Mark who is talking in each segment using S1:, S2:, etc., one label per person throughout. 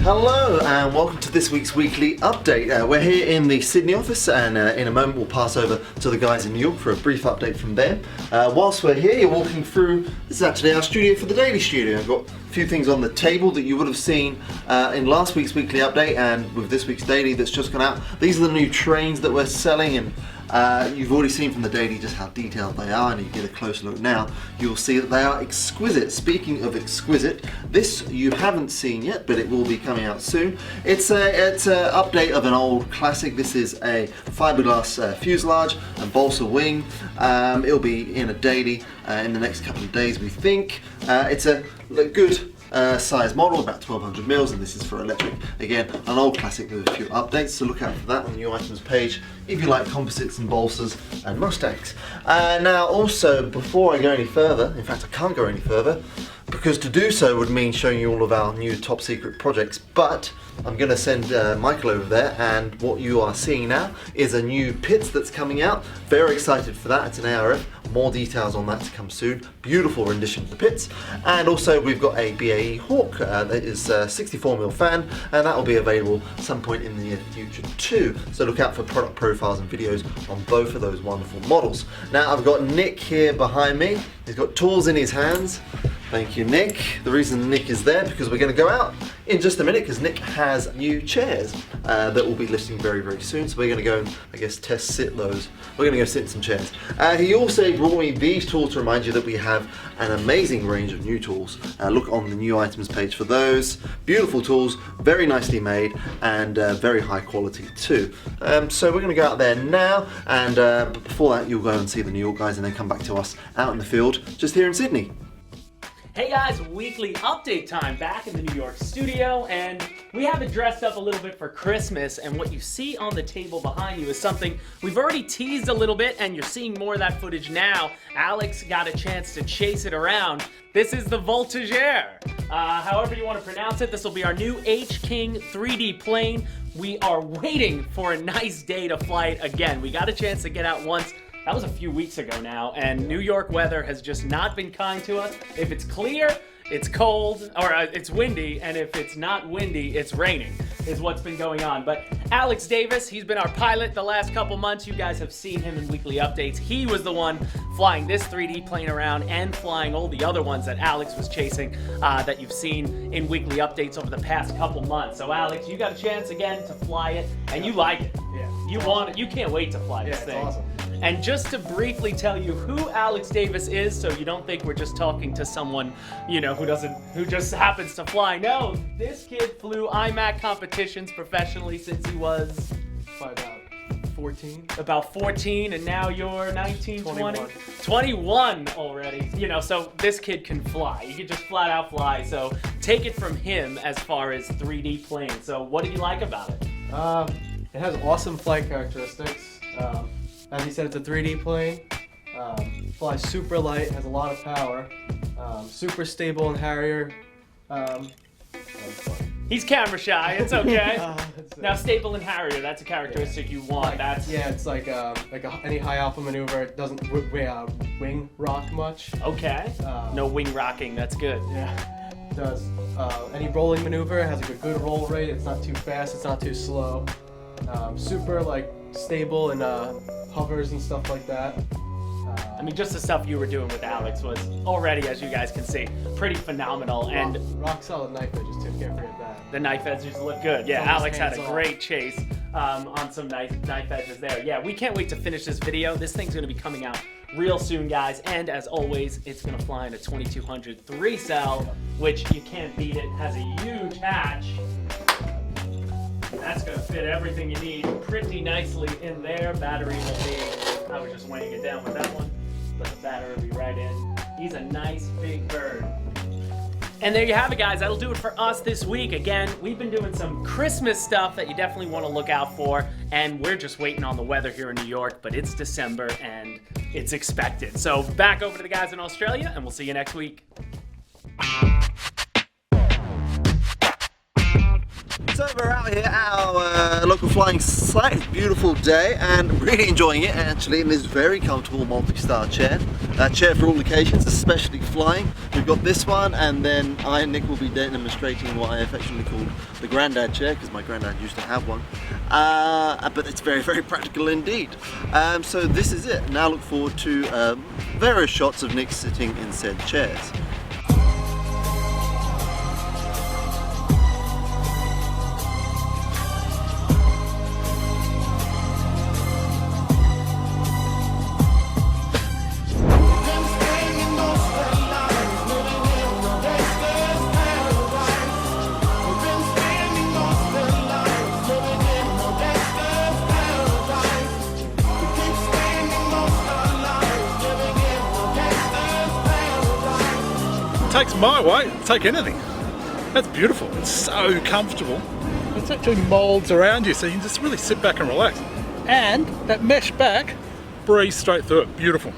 S1: Hello and welcome to this week's weekly update. We're here in the Sydney office, and in a moment we'll pass over to the guys in New York for a brief update from them. Whilst we're here, you're walking through, this is actually our studio for the Daily Studio. I've got a few things on the table that you would have seen in last week's weekly update and with this week's daily that's just gone out. These are the new trains that we're selling, and you've already seen from the daily just how detailed they are, and you get a closer look now, you'll see that they are exquisite. Speaking of exquisite, this you haven't seen yet, but it will be coming out soon. It's an update of an old classic. This is a fiberglass fuselage and balsa wing. It'll be in a daily in the next couple of days, we think. It's a good size model, about 1200 mils, and this is for electric. Again, an old classic with a few updates, so look out for that on the new items page if you like composites and balsas and Mustangs. Now also, before I go any further, in fact I can't go any further, because to do so would mean showing you all of our new top secret projects, but I'm going to send Michael over there, and what you are seeing now is a new pit that's coming out. Very excited for that. It's an ARF. More details on that to come soon. Beautiful rendition of the pits. And also we've got a BAE Hawk that is a 64mm fan, and that will be available some point in the near future too. So look out for product profiles and videos on both of those wonderful models. Now I've got Nick here behind me. He's got tools in his hands. Thank you, Nick. The reason Nick is there because we're going to go out in just a minute, because Nick has new chairs that will be listing very, very soon. So we're going to go and, I guess, test sit those. We're going to go sit in some chairs. He also brought me these tools to remind you that we have an amazing range of new tools. Look on the new items page for those. Beautiful tools, very nicely made, and very high quality too. So we're going to go out there now, and but before that you'll go and see the New York guys and then come back to us out in the field just here in Sydney.
S2: Hey guys, weekly update time back in the New York studio, and we have it dressed up a little bit for Christmas, and what you see on the table behind you is something we've already teased a little bit, and you're seeing more of that footage now. Alex got a chance to chase it around. This is the Voltigeur. However you want to pronounce it, this will be our new HobbyKing 3D plane. We are waiting for a nice day to fly it again. We got a chance to get out once. That was a few weeks ago now, and New York weather has just not been kind to us. If it's clear, it's cold, or it's windy, and if it's not windy, it's raining, is what's been going on. But Alex Davis, he's been our pilot the last couple months. You guys have seen him in weekly updates. He was the one flying this 3D plane around and flying all the other ones that Alex was chasing that you've seen in weekly updates over the past couple months. So Alex, you got a chance again to fly it, and you like it.
S3: Yeah.
S2: You want it. You can't wait to fly this thing.
S3: It's awesome.
S2: And just to briefly tell you who Alex Davis is, so you don't think we're just talking to someone, you know, who just happens to fly. No, this kid flew IMAC competitions professionally since he was
S3: About 14.
S2: about 14, and now you're 19, 20?
S3: 21.
S2: 21 already. You know, so this kid can fly. He can just flat out fly. So take it from him as far as 3D planes. So what do you like about it?
S3: It has awesome flight characteristics. As he said, it's a 3D plane. Flies super light, has a lot of power. Super stable in Harrier.
S2: He's camera shy, it's okay.
S3: It's,
S2: Now stable and Harrier, that's a characteristic you want.
S3: yeah, it's like any high alpha maneuver. It doesn't wing rock much.
S2: Okay. No wing rocking, that's good.
S3: Yeah. It does any rolling maneuver. It has like a good roll rate. It's not too fast. It's not too slow. Super stable and hovers and stuff like that.
S2: I mean, just the stuff you were doing with Alex was already, as you guys can see, pretty phenomenal. And
S3: rock solid knife edges too. Can't forget that.
S2: the knife edges look good. Yeah, Alex had a great chase on some nice knife edges there. Yeah, we can't wait to finish this video. This thing's going to be coming out real soon, guys. And as always, it's going to fly in a 2200 3-cell, which you can't beat it. Has a huge hatch. That's going to fit everything you need pretty nicely in there. Battery will be, I was just weighing it down with that one, but the battery will be right in. He's a nice big bird. And there you have it, guys. That'll do it for us this week. Again, we've been doing some Christmas stuff that you definitely want to look out for, and we're just waiting on the weather here in New York, but it's December and it's expected. So back over to the guys in Australia, and we'll see you next week.
S1: So we're out here at our local flying site. It's a beautiful day and really enjoying it actually in this very comfortable multi-star chair. Chair for all occasions, especially flying. We've got this one, and then I and Nick will be demonstrating what I affectionately call the granddad chair, because my granddad used to have one. But it's very, very practical indeed. So this is it. Now look forward to various shots of Nick sitting in said chairs.
S4: Takes my weight, take anything. That's beautiful. It's so comfortable. It actually molds around you so you can just really sit back and relax. And that mesh back, breeze straight through it. Beautiful.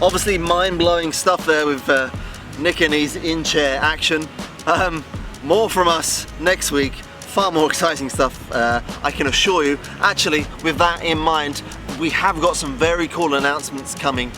S1: Obviously mind-blowing stuff there with Nick and his in-chair action. More from us next week. Far more exciting stuff, I can assure you. Actually, with that in mind, we have got some very cool announcements coming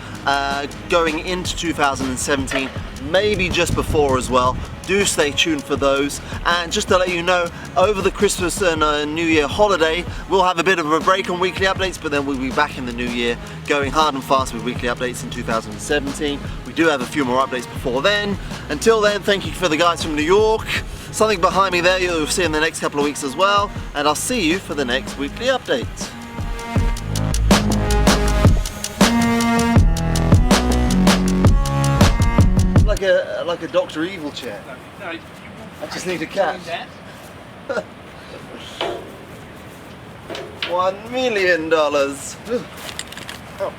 S1: going into 2017, maybe just before as well. Do stay tuned for those. And just to let you know, over the Christmas and New Year holiday, we'll have a bit of a break on weekly updates, but then we'll be back in the new year going hard and fast with weekly updates in 2017. We do have a few more updates before then. Until then, thank you for the guys from New York. Something behind me there you'll see in the next couple of weeks as well, and I'll see you for the next weekly update. Like a Dr. Evil chair.
S4: No,
S1: I just need a cat. $1 million. Oh.